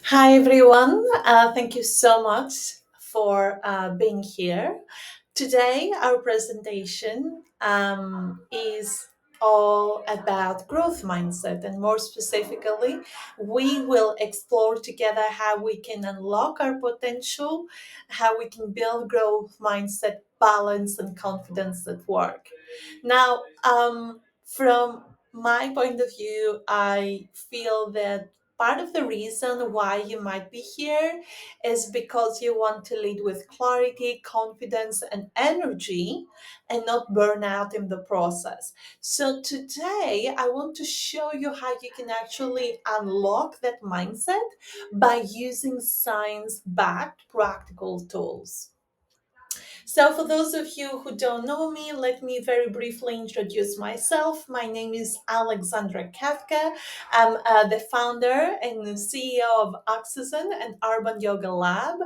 Hi, everyone. Thank you so much for being here. Today, our presentation is all about growth mindset, and more specifically, we will explore together how we can unlock our potential, how we can build growth mindset, balance, and confidence at work. Now, from my point of view, I feel that part of the reason why you might be here is because you want to lead with clarity, confidence, and energy and not burn out in the process. So, today I want to show you how you can actually unlock that mindset by using science backed practical tools. So, for those of you who don't know me, let me very briefly introduce myself. My name is Alexandra Kafka. I'm the founder and the CEO of Oxygen and Urban Yoga Lab.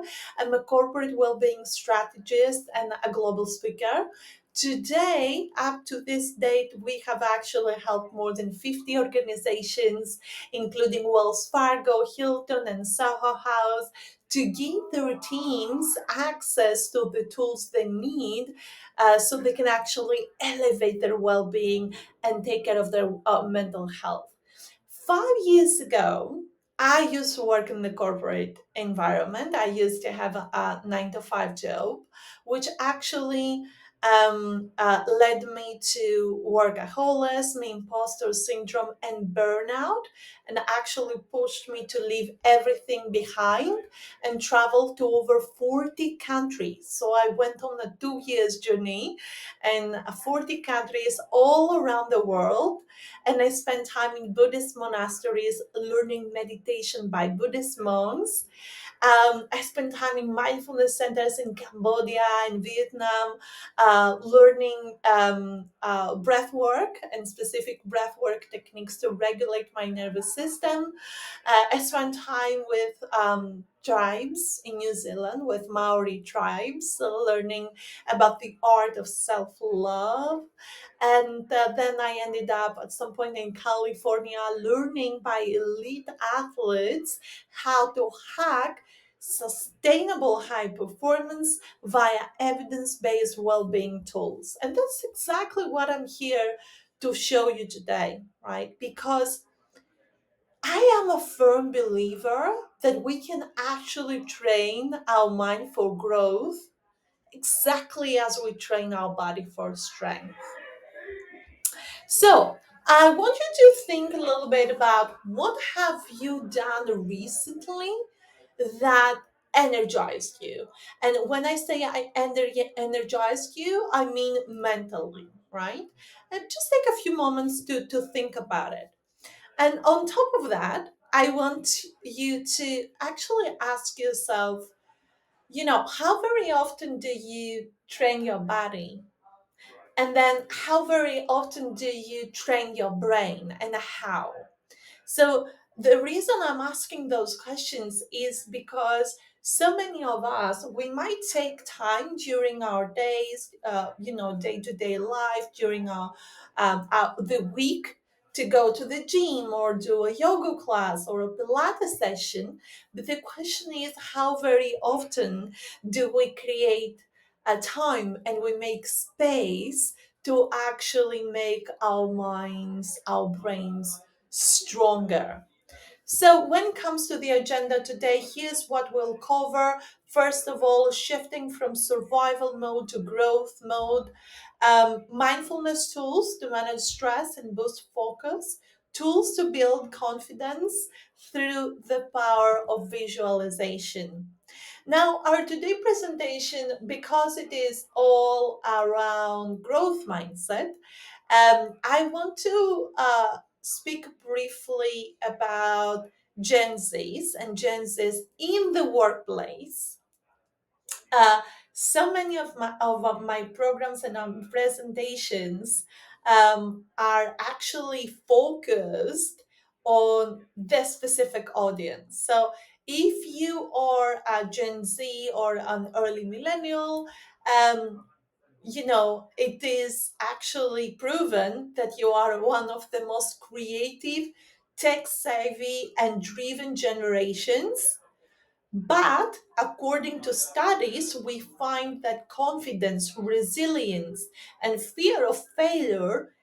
I'm a corporate well-being strategist and a global speaker. Today, up to this date, we have actually helped more than 50 organizations, including Wells Fargo, Hilton, and Soho House, to give their teams access to the tools they need so they can actually elevate their well-being and take care of their mental health. 5 years ago, I used to work in the corporate environment. I used to have a 9 to 5 job, which actually led me to workaholism, imposter syndrome, and burnout, and actually pushed me to leave everything behind and travel to over 40 countries. So I went on a 2 years journey and 40 countries all around the world, and I spent time in Buddhist monasteries learning meditation by Buddhist monks. I spent time in mindfulness centers in Cambodia and Vietnam, learning breath work and specific breath work techniques to regulate my nervous system. I spent time with tribes in New Zealand, with Maori tribes, learning about the art of self love. And then I ended up at some point in California learning by elite athletes how to hack sustainable high performance via evidence based well being tools. And that's exactly what I'm here to show you today, right? Because I am a firm believer that we can actually train our mind for growth exactly as we train our body for strength. So, I want you to think a little bit about what have you done recently that energized you. And when I say energized you, I mean mentally, right? And just take a few moments to think about it. And on top of that, I want you to actually ask yourself, how very often do you train your body? And then how very often do you train your brain and how? So the reason I'm asking those questions is because so many of us, we might take time during our days, day to day life, during the week to go to the gym or do a yoga class or a Pilates session. But the question is, how very often do we create a time and we make space to actually make our minds, our brains stronger? So, when it comes to the agenda today, here's what we'll cover. First of all, shifting from survival mode to growth mode, mindfulness tools to manage stress and boost focus, tools to build confidence through the power of visualization. Now, our today presentation, because it is all around growth mindset, I want to speak briefly about Gen Zs and Gen Zs in the workplace. uh, so many of my programs and presentations are actually focused on this specific audience. So if you are a Gen Z or an early millennial, um, it is actually proven that you are one of the most creative, tech savvy, and driven generations. But according to studies, we find that confidence, resilience, and fear of failure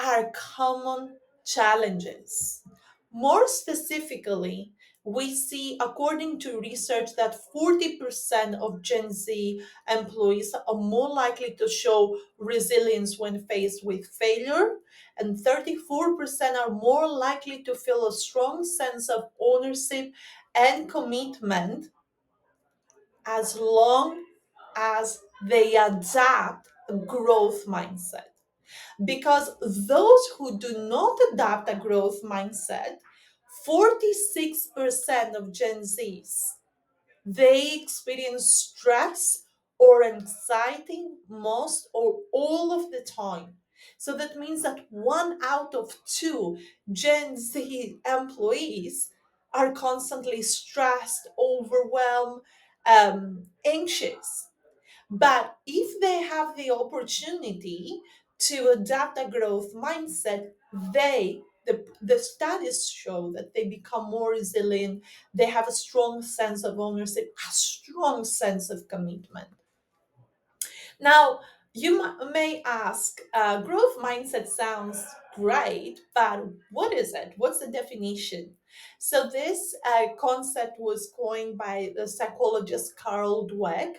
are common challenges. More specifically, we see, according to research, that 40% of Gen Z employees are more likely to show resilience when faced with failure, and 34% are more likely to feel a strong sense of ownership and commitment as long as they adapt a growth mindset. Because those who do not adopt a growth mindset, 46% of Gen Zs, they experience stress or anxiety most or all of the time. So that means that 1 out of 2 Gen Z employees are constantly stressed, overwhelmed, anxious. But if they have the opportunity to adopt a growth mindset, the studies show that they become more resilient, they have a strong sense of ownership, a strong sense of commitment. Now, you may ask, growth mindset sounds great, but what is it? What's the definition? So, this concept was coined by the psychologist Carl Dweck,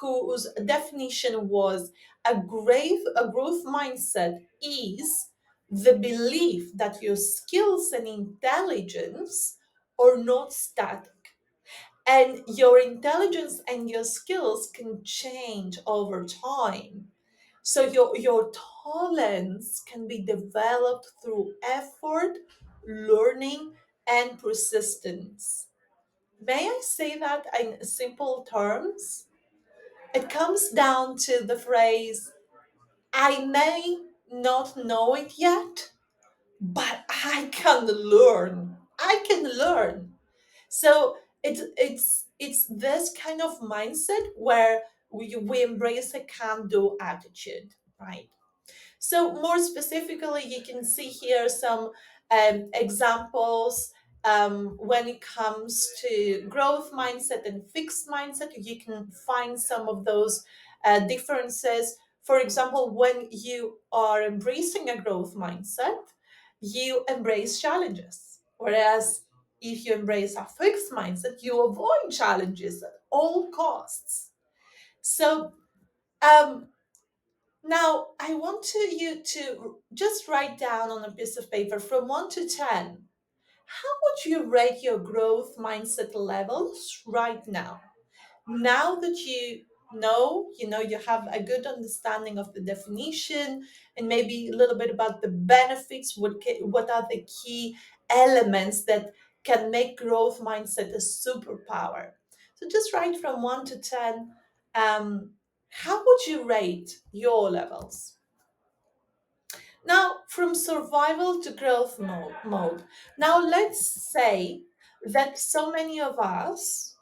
whose definition was a growth mindset is the belief that your skills and intelligence are not static, and your intelligence and your skills can change over time. So your talents can be developed through effort, learning, and persistence. May I say that in simple terms? It comes down to the phrase, I may not know it yet, but I can learn. I can learn. So it's this kind of mindset where we embrace a can-do attitude, right? So more specifically, you can see here some examples when it comes to growth mindset and fixed mindset. You can find some of those differences. For example, when you are embracing a growth mindset, you embrace challenges. Whereas if you embrace a fixed mindset, you avoid challenges at all costs. So um, now, I want you to just write down on a piece of paper from 1 to 10. How would you rate your growth mindset levels right now? Now that you have a good understanding of the definition and maybe a little bit about the benefits, what are the key elements that can make growth mindset a superpower? So just write from 1 to 10. How would you rate your levels? Now, from survival to growth mode. Now, let's say that so many of us,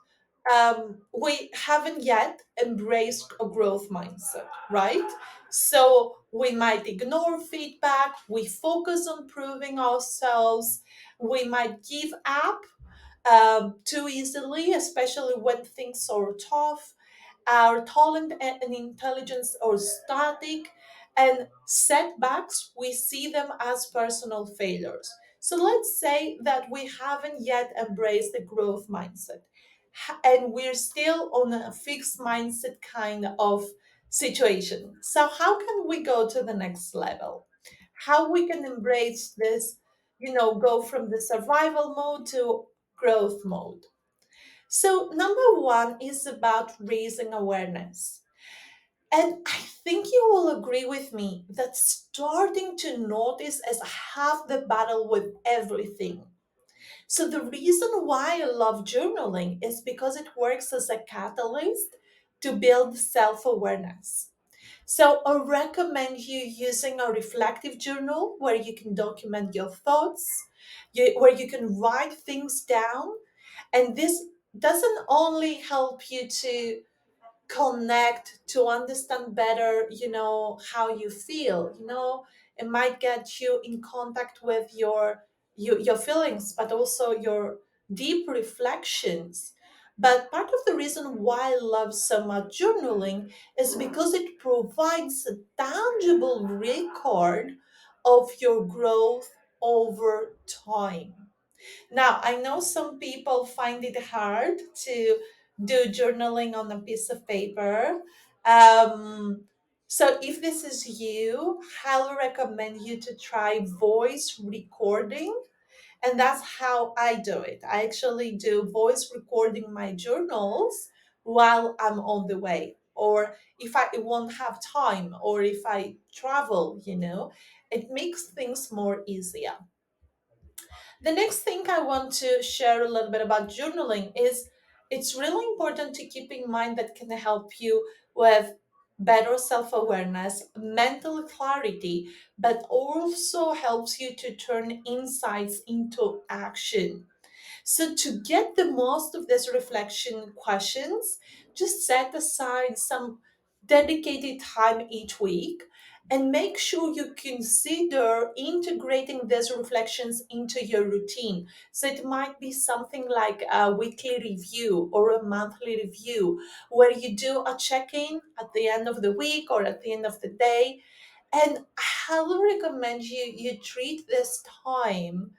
we haven't yet embraced a growth mindset, right? So we might ignore feedback, we focus on proving ourselves, we might give up too easily, especially when things are tough. Our talent and intelligence are static, and setbacks, we see them as personal failures. So let's say that we haven't yet embraced the growth mindset, and we're still on a fixed mindset kind of situation. So, how can we go to the next level? How we can embrace this, go from the survival mode to growth mode? So, number one is about raising awareness. And I think you will agree with me that starting to notice is half the battle with everything. So, the reason why I love journaling is because it works as a catalyst to build self awareness. So, I recommend you using a reflective journal where you can document your thoughts, where you can write things down. And this doesn't only help you to connect, to understand better, how you feel. It might get you in contact with your your feelings, but also your deep reflections. But part of the reason why I love so much journaling is because it provides a tangible record of your growth over time. Now, I know some people find it hard to do journaling on a piece of paper. So, if this is you, highly recommend you to try voice recording. And that's how I do it. I actually do voice recording my journals while I'm on the way, or if I won't have time, or if I travel, it makes things more easier. The next thing I want to share a little bit about journaling is it's really important to keep in mind that can help you with better self-awareness, mental clarity, but also helps you to turn insights into action. So, to get the most of this reflection questions, just set aside some dedicated time each week and make sure you consider integrating these reflections into your routine. So, it might be something like a weekly review or a monthly review where you do a check in at the end of the week or at the end of the day. And I highly recommend you treat this time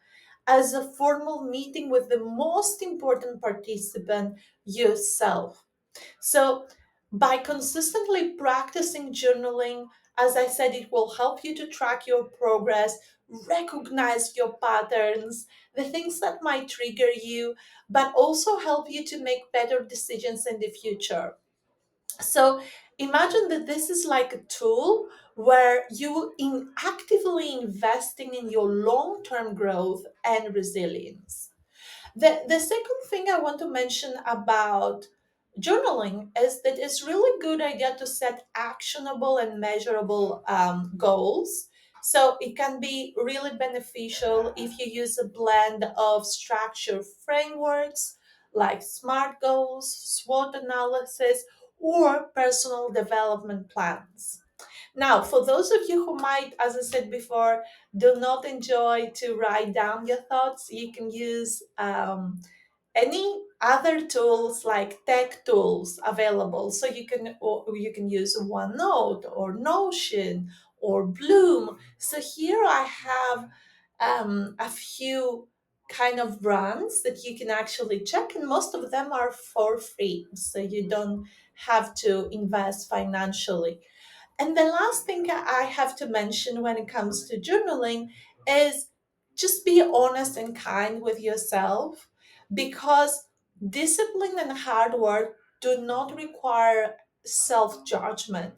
as a formal meeting with the most important participant, yourself. So, by consistently practicing journaling, as I said, it will help you to track your progress, recognize your patterns, the things that might trigger you, but also help you to make better decisions in the future. So imagine that this is like a tool where you in actively investing in your long-term growth and resilience. The second thing I want to mention about journaling is that it's really good idea to set actionable and measurable goals. So it can be really beneficial if you use a blend of structure frameworks like SMART goals, SWOT analysis, or personal development plans. Now, for those of you who might, as I said before, do not enjoy to write down your thoughts, you can use any other tools like tech tools available. So you can use OneNote or Notion or Bloom. So here I have a few kind of brands that you can actually check, and most of them are for free, so you don't have to invest financially. And the last thing I have to mention when it comes to journaling is just be honest and kind with yourself, because discipline and hard work do not require self judgment.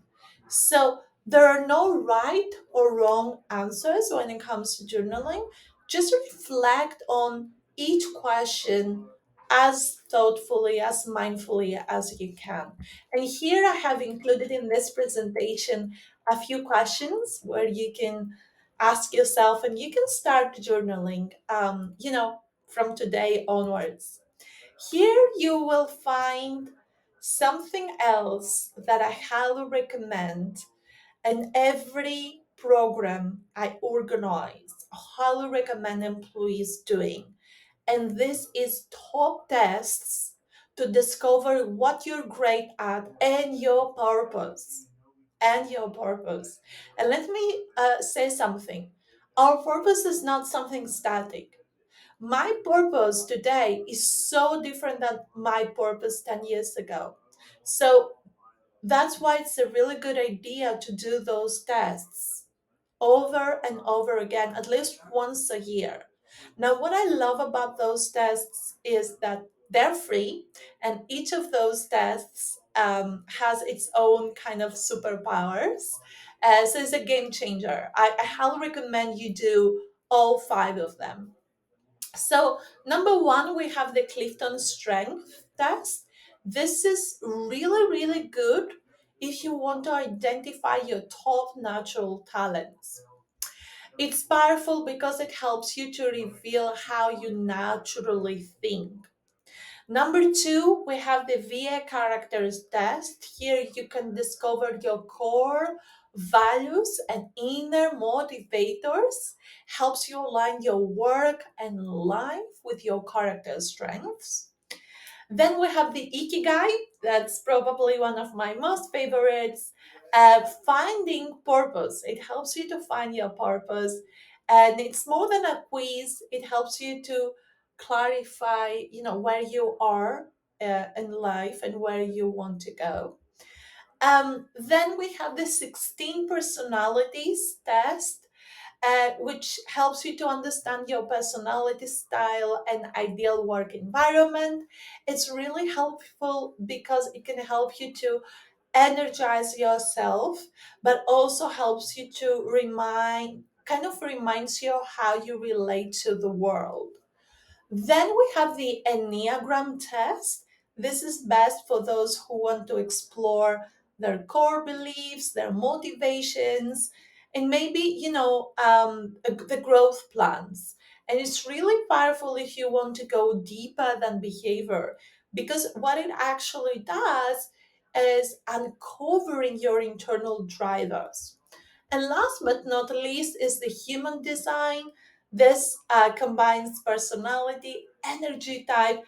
So there are no right or wrong answers when it comes to journaling. Just reflect on each question as thoughtfully, as mindfully as you can. And here I have included in this presentation a few questions where you can ask yourself and you can start journaling, from today onwards. Here you will find something else that I highly recommend, and every program I organize, I highly recommend employees doing. And this is top tests to discover what you're great at and your purpose. And your purpose. And let me say something. Our purpose is not something static. My purpose today is so different than my purpose 10 years ago. So that's why it's a really good idea to do those tests over and over again, at least once a year. Now, what I love about those tests is that they're free, and each of those tests has its own kind of superpowers. So it's a game changer. I highly recommend you do all five of them. So, number one, we have the Clifton Strength Test. This is really, really good if you want to identify your top natural talents. It's powerful because it helps you to reveal how you naturally think. Number two, we have the VA Characters Test. Here you can discover your core values and inner motivators, helps you align your work and life with your character strengths. Then we have the Ikigai. That's probably one of my most favorites. Finding purpose. It helps you to find your purpose. And it's more than a quiz. It helps you to clarify, where you are in life and where you want to go. Then we have the 16 personalities test, which helps you to understand your personality style and ideal work environment. It's really helpful because it can help you to energize yourself, but also helps you to reminds you how you relate to the world. Then we have the Enneagram test. This is best for those who want to explore their core beliefs, their motivations, and maybe, the growth plans. And it's really powerful if you want to go deeper than behavior, because what it actually does is uncovering your internal drivers. And last but not least is the human design. This combines personality, energy type,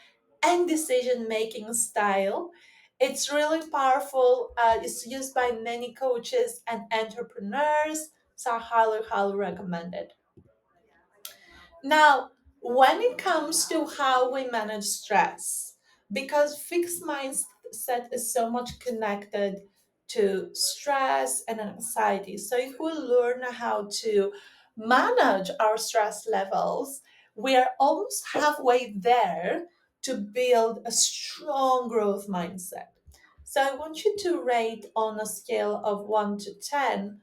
and decision making style. It's really powerful. It's used by many coaches and entrepreneurs, so I highly, highly recommend it. Now, when it comes to how we manage stress, because fixed mindset is so much connected to stress and anxiety. So, if we learn how to manage our stress levels, we are almost halfway there to build a strong growth mindset. So, I want you to rate on a scale of 1 to 10.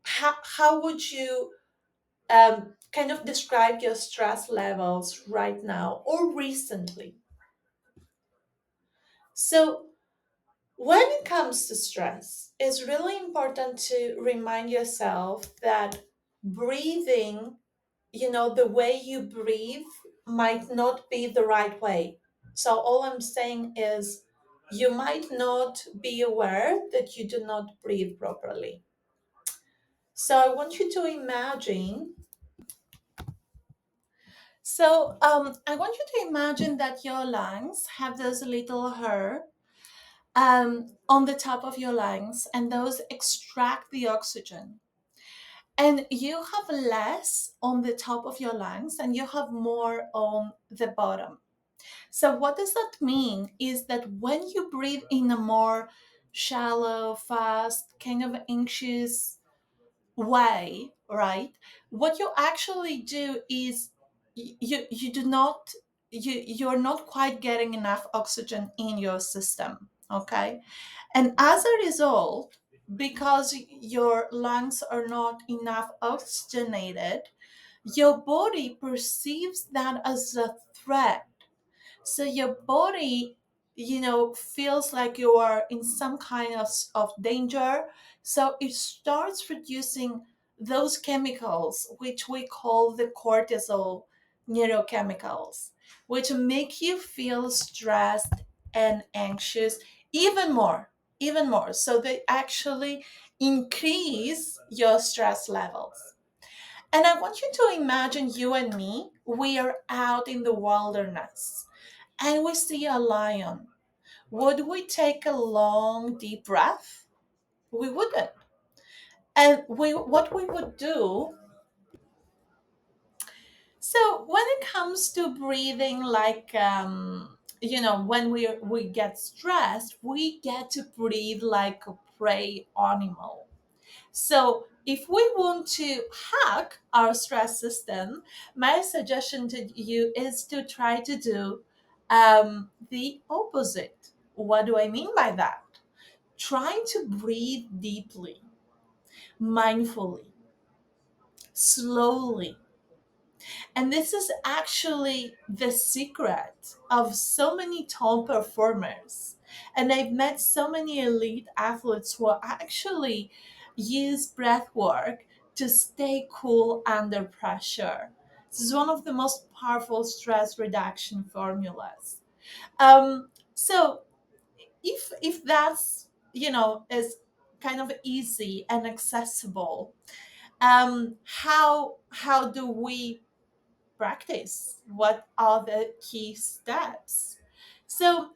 How would you kind of describe your stress levels right now or recently? So, when it comes to stress, it's really important to remind yourself that breathing, the way you breathe might not be the right way. So, all I'm saying is you might not be aware that you do not breathe properly. So, I want you to imagine I want you to imagine that your lungs have those little hair on the top of your lungs, and those extract the oxygen. And you have less on the top of your lungs, and you have more on the bottom. So, what does that mean? Is that when you breathe in a more shallow, fast, kind of anxious way, right? What you actually do is you do not you're not quite getting enough oxygen in your system, okay? And as a result, because your lungs are not enough oxygenated, your body perceives that as a threat. So your body, feels like you are in some kind of danger. So it starts producing those chemicals, which we call the cortisol neurochemicals, which make you feel stressed and anxious even more, even more. So they actually increase your stress levels. And I want you to imagine you and me, we are out in the wilderness and we see a lion. Would we take a long, deep breath? We wouldn't. And what we would do, so when it comes to breathing, like, when we get stressed, we get to breathe like a prey animal. So, if we want to hack our stress system, my suggestion to you is to try to do the opposite. What do I mean by that? Try to breathe deeply, mindfully, slowly. And this is actually the secret of so many top performers. And I've met so many elite athletes who actually use breath work to stay cool under pressure. This is one of the most powerful stress reduction formulas. So if that's is kind of easy and accessible. How do we practice? What are the key steps? So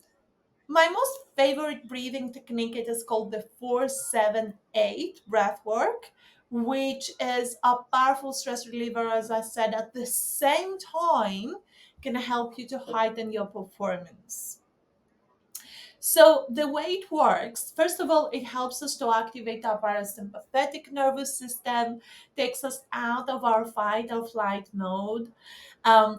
my most favorite breathing technique, it is called the 478 breath work, which is a powerful stress reliever, as I said, at the same time can help you to heighten your performance. So the way it works, first of all, it helps us to activate our parasympathetic nervous system, takes us out of our fight or flight mode,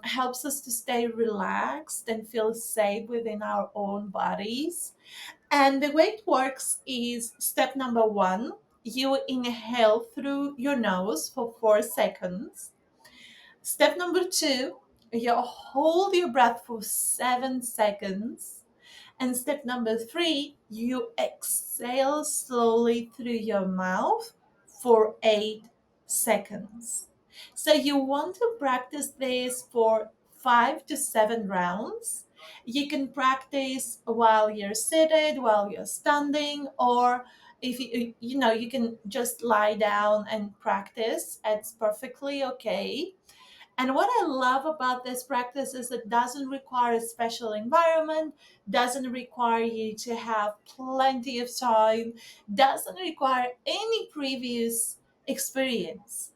helps us to stay relaxed and feel safe within our own bodies. And the way it works is step number one, you inhale through your nose for 4 seconds. Step number two, you hold your breath for 7 seconds. And step number three, you exhale slowly through your mouth for 8 seconds. So you want to practice this for 5 to 7 rounds. You can practice while you're seated, while you're standing, or if you can just lie down and practice. It's perfectly okay. And what I love about this practice is it doesn't require a special environment, doesn't require you to have plenty of time, doesn't require any previous experience.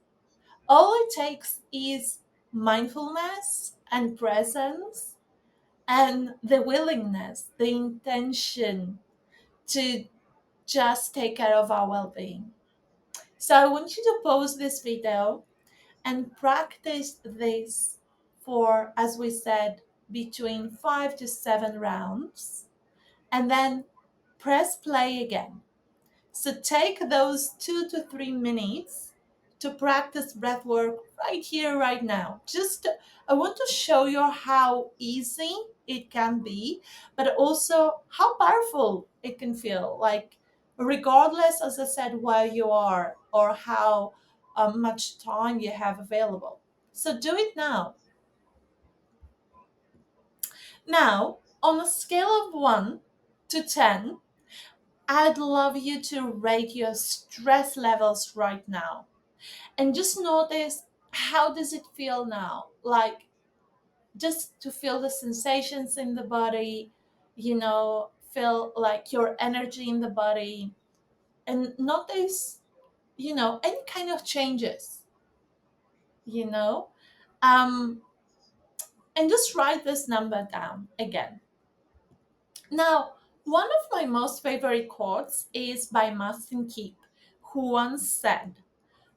All it takes is mindfulness and presence and the willingness, the intention to just take care of our well being. So I want you to pause this video and practice this for, as we said, between 5 to 7 rounds, and then press play again. So take those 2 to 3 minutes to practice breath work right here, right now. Just, I want to show you how easy it can be, but also how powerful it can feel. Like, regardless, as I said, where you are or how much time you have available. So do it now. Now, on a scale of 1 to 10, I'd love you to rate your stress levels right now. And just notice, how does it feel now? Like, just to feel the sensations in the body, feel like your energy in the body, and notice, any kind of changes, you know? Um, and just write this number down again. Now, one of my most favorite quotes is by Martin Keep, who once said,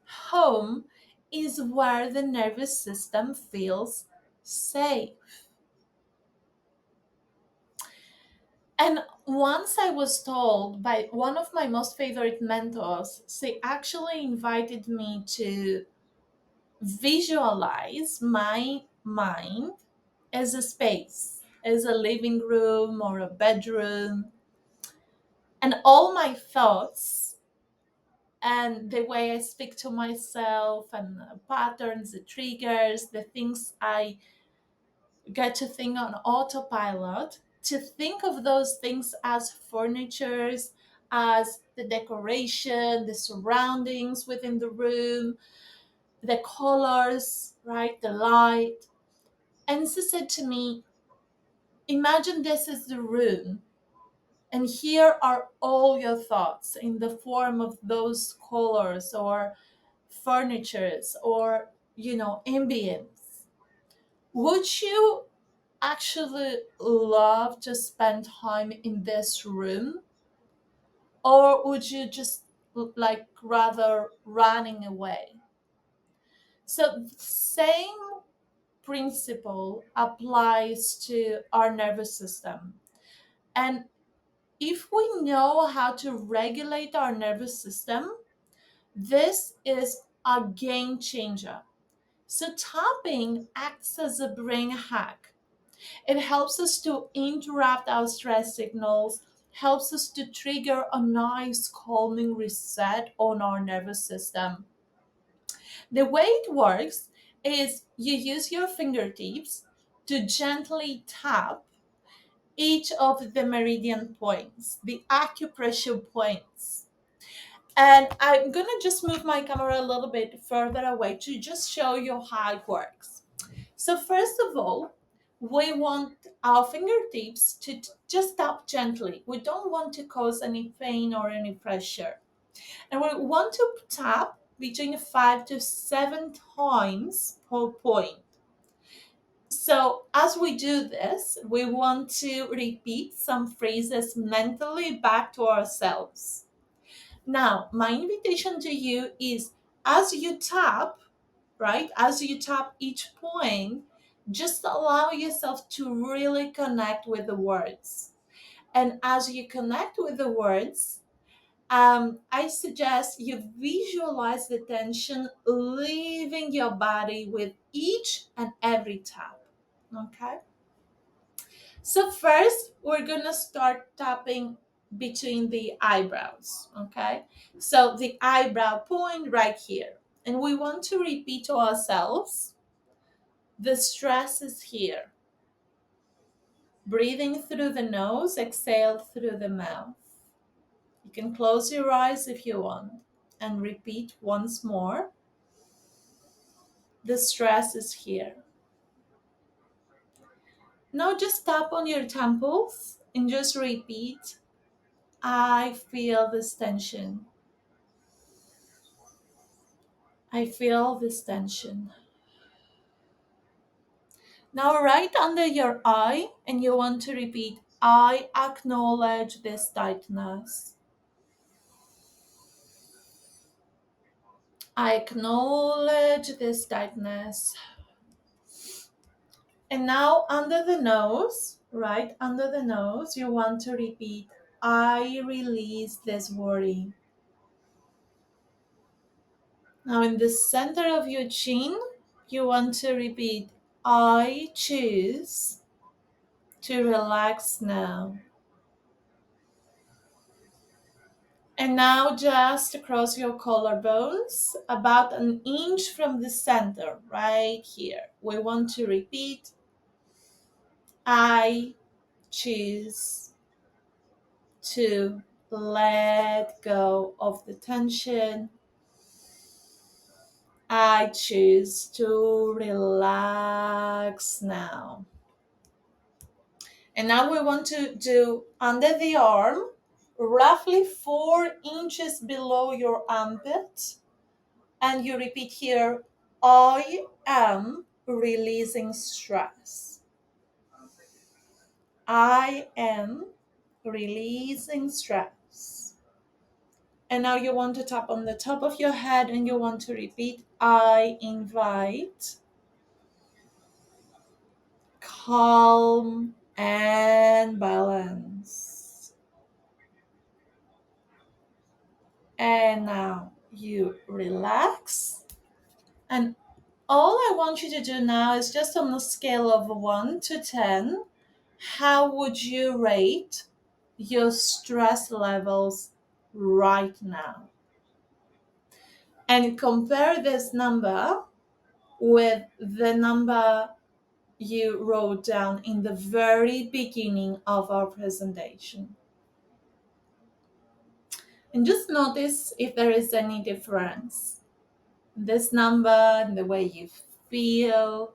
"Home is where the nervous system feels safe." And once I was told by one of my most favorite mentors, she actually invited me to visualize my mind as a space, as a living room or a bedroom, and all my thoughts and the way I speak to myself and the patterns, the triggers, the things I get to think on autopilot, to think of those things as furnitures, as the decoration, the surroundings within the room, the colors, right, the light. And she said to me, imagine this is the room, and here are all your thoughts in the form of those colors or furnitures or, ambience. Would you actually love to spend time in this room, or would you just like rather running away? So the same principle applies to our nervous system. And if we know how to regulate our nervous system, this is a game changer. So tapping acts as a brain hack. It helps us to interrupt our stress signals, helps us to trigger a nice calming reset on our nervous system. The way it works is you use your fingertips to gently tap each of the meridian points, the acupressure points. And I'm gonna just move my camera a little bit further away to just show you how it works. So first of all, we want our fingertips to just tap gently. We don't want to cause any pain or any pressure. And we want to tap between 5 to 7 times per point. So as we do this, we want to repeat some phrases mentally back to ourselves. Now, my invitation to you is, as you tap, right, as you tap each point, just allow yourself to really connect with the words. And as you connect with the words, I suggest you visualize the tension leaving your body with each and every tap. Okay? So, first, we're gonna start tapping between the eyebrows. Okay? So, the eyebrow point right here. And we want to repeat to ourselves, the stress is here. Breathing through the nose, exhale through the mouth. You can close your eyes if you want and repeat once more. The stress is here. Now just tap on your temples and just repeat, I feel this tension. I feel this tension. Now right under your eye, and you want to repeat, I acknowledge this tightness. I acknowledge this tightness. And now under the nose, right under the nose, you want to repeat, I release this worry. Now in the center of your chin, you want to repeat, I choose to relax now. And now just across your collarbones, about an inch from the center, right here. We want to repeat, I choose to let go of the tension. I choose to relax now. And now we want to do under the arm, roughly 4 inches below your armpit. And you repeat here, I am releasing stress. I am releasing stress. And now you want to tap on the top of your head and you want to repeat, I invite calm and balance. And now you relax. And all I want you to do now is just on a scale of 1 to 10, how would you rate your stress levels right now? And compare this number with the number you wrote down in the very beginning of our presentation. And just notice if there is any difference. This number and the way you feel,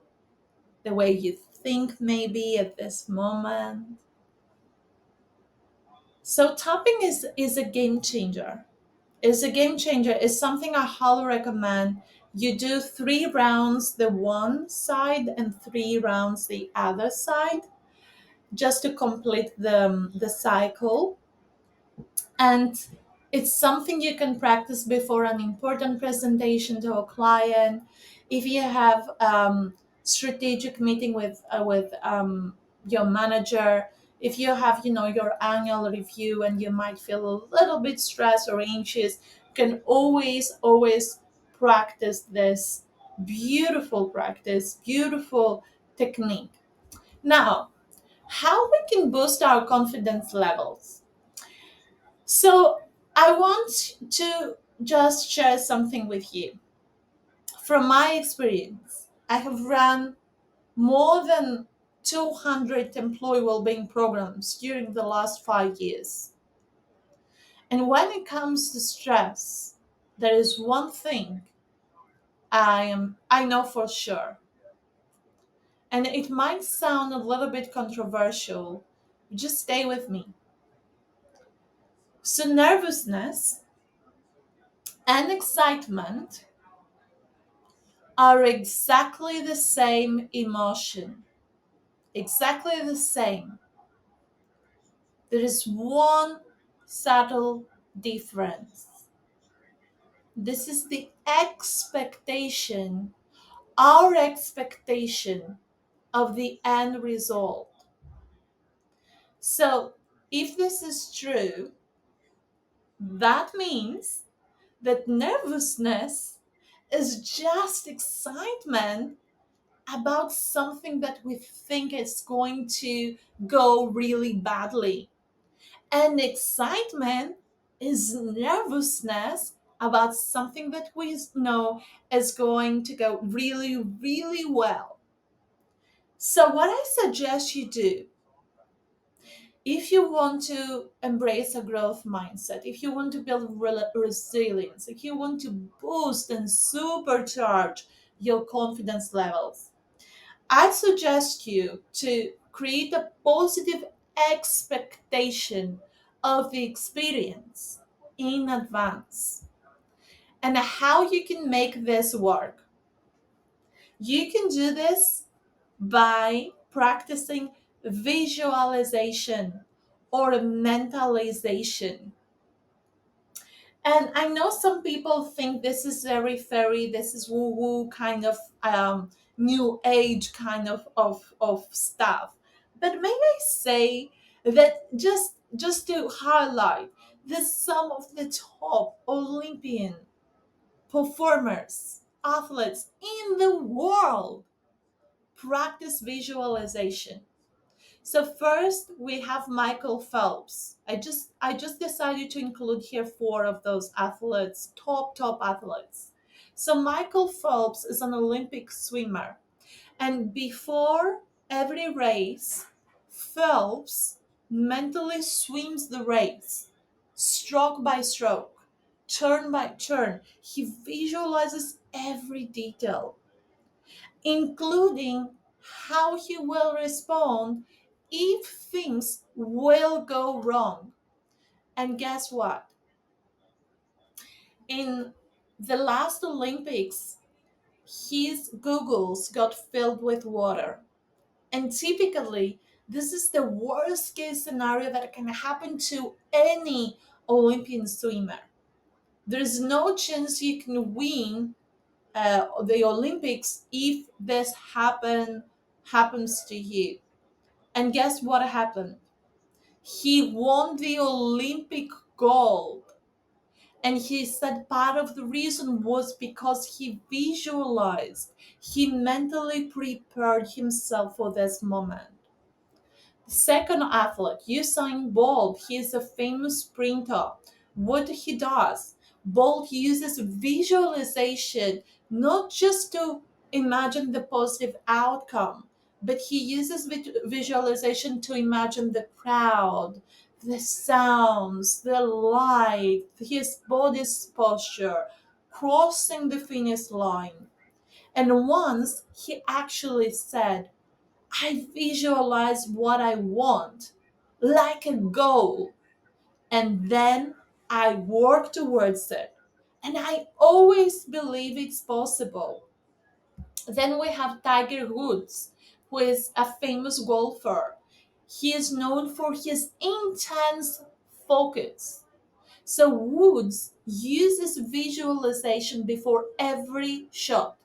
the way you think maybe at this moment. So tapping is a game changer. It's a game changer. It's something I highly recommend. You do 3 rounds the one side and 3 rounds the other side, just to complete the cycle. And it's something you can practice before an important presentation to a client. If you have strategic meeting with your manager, if you have your annual review and you might feel a little bit stressed or anxious, you can always practice this beautiful technique. Now, how we can boost our confidence levels? So I want to just share something with you. From my experience, I have run more than 200 employee well-being programs during the last 5 years. And when it comes to stress, there is one thing I know for sure. And it might sound a little bit controversial. Just stay with me. So nervousness and excitement are exactly the same emotion. Exactly the same. There is one subtle difference. This is the expectation, our expectation of the end result. So, if this is true, that means that nervousness is just excitement about something that we think is going to go really badly. And excitement is nervousness about something that we know is going to go really, really well. So, what I suggest you do, if you want to embrace a growth mindset, if you want to build resilience, if you want to boost and supercharge your confidence levels, I suggest you to create a positive expectation of the experience in advance. And how you can make this work? You can do this by practicing visualization or mentalization. And I know some people think this is very fairy, this is woo woo kind of new age kind of stuff. But may I say that just to highlight that some of the top Olympian performers, athletes in the world practice visualization. So first we have Michael Phelps. I just decided to include here four of those athletes, top athletes. So Michael Phelps is an Olympic swimmer, and before every race, Phelps mentally swims the race, stroke by stroke, turn by turn. He visualizes every detail, including how he will respond if things will go wrong. And guess what? In the last Olympics, his goggles got filled with water. And typically, this is the worst case scenario that can happen to any Olympian swimmer. There's no chance you can win the Olympics if this happens to you. And guess what happened? He won the Olympic gold. And he said part of the reason was because he visualized, he mentally prepared himself for this moment. Second athlete, Usain Bolt, he is a famous sprinter. What he does, Bolt uses visualization not just to imagine the positive outcome, but he uses visualization to imagine the crowd, the sounds, the light, his body's posture, crossing the finish line. And once he actually said, I visualize what I want, like a goal, and then I work towards it. And I always believe it's possible. Then we have Tiger Woods, who is a famous golfer. He is known for his intense focus. So Woods uses visualization before every shot.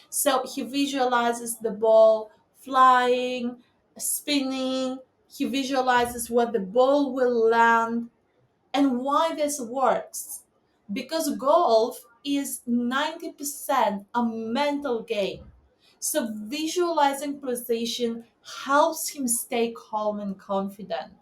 So he visualizes the ball flying, spinning. He visualizes where the ball will land. And why this works? Because golf is 90% a mental game. So visualizing precision helps him stay calm and confident.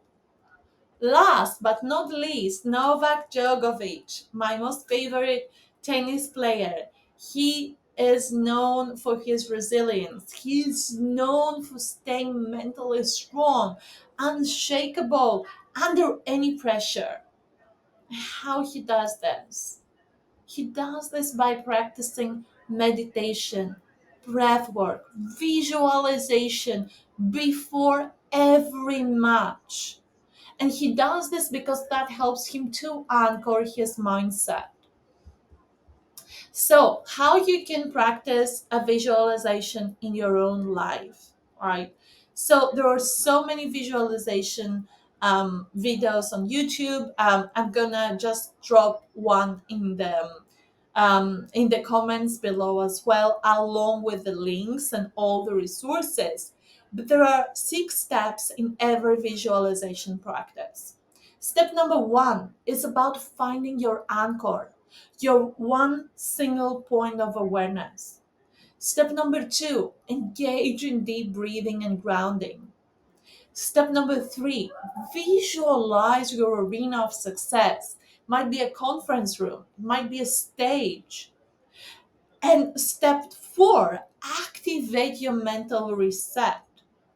Last but not least, Novak Djokovic, my most favorite tennis player. He is known for his resilience. He is known for staying mentally strong, unshakable under any pressure. How he does this? He does this by practicing meditation, breath work, visualization before every match. And he does this because that helps him to anchor his mindset. So, how you can practice a visualization in your own life, right? So, there are so many visualization videos on YouTube. I'm gonna just drop one in the comments below as well, along with the links and all the resources. But there are 6 steps in every visualization practice. Step number 1 is about finding your anchor, your one single point of awareness. Step number 2, engage in deep breathing and grounding. Step number 3, visualize your arena of success. Might be a conference room, might be a stage. And step 4, activate your mental reset,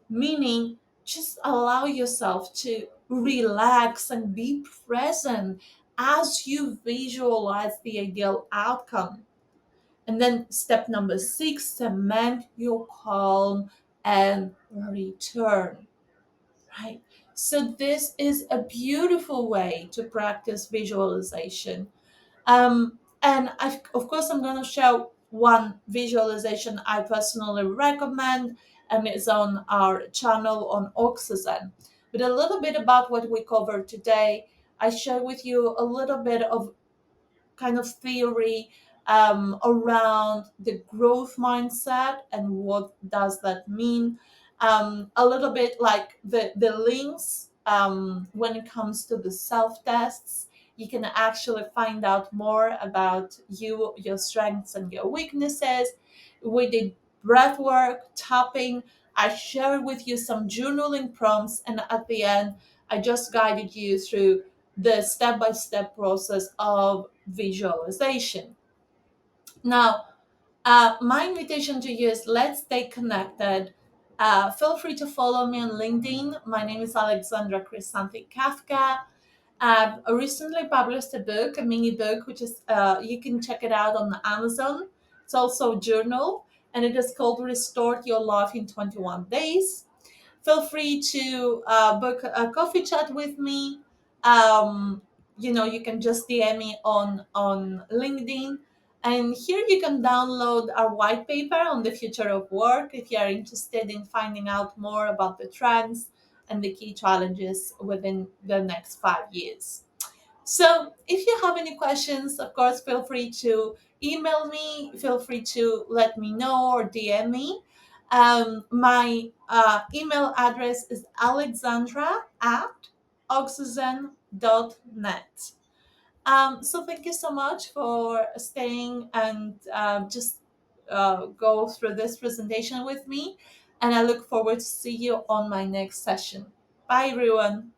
meaning just allow yourself to relax and be present as you visualize the ideal outcome. And then step number 6, cement your calm and return, right? So this is a beautiful way to practice visualization. And of course, I'm going to share one visualization I personally recommend, and it's on our channel on Oxygen. But a little bit about what we covered today. I share with you a little bit of kind of theory around the growth mindset and what does that mean. A little bit like the links when it comes to the self tests. You can actually find out more about you, your strengths and your weaknesses. We did breath work, tapping. I shared with you some journaling prompts, and at the end, I just guided you through the step by step process of visualization. Now, my invitation to you is let's stay connected. Feel free to follow me on LinkedIn. My name is Alexandra Crisanti Kafka. I've recently published a book, a mini book, which is you can check it out on Amazon. It's also a journal, and it is called Restore Your Life in 21 Days. Feel free to book a coffee chat with me. um, you can just DM me on LinkedIn, and here you can download our white paper on the future of work if you are interested in finding out more about the trends and the key challenges within the next 5 years. So if you have any questions, of course, feel free to email me, feel free to let me know or DM me. My email address is alexandra@oxygen.net. So thank you so much for staying and just go through this presentation with me. And I look forward to see you on my next session. Bye, everyone.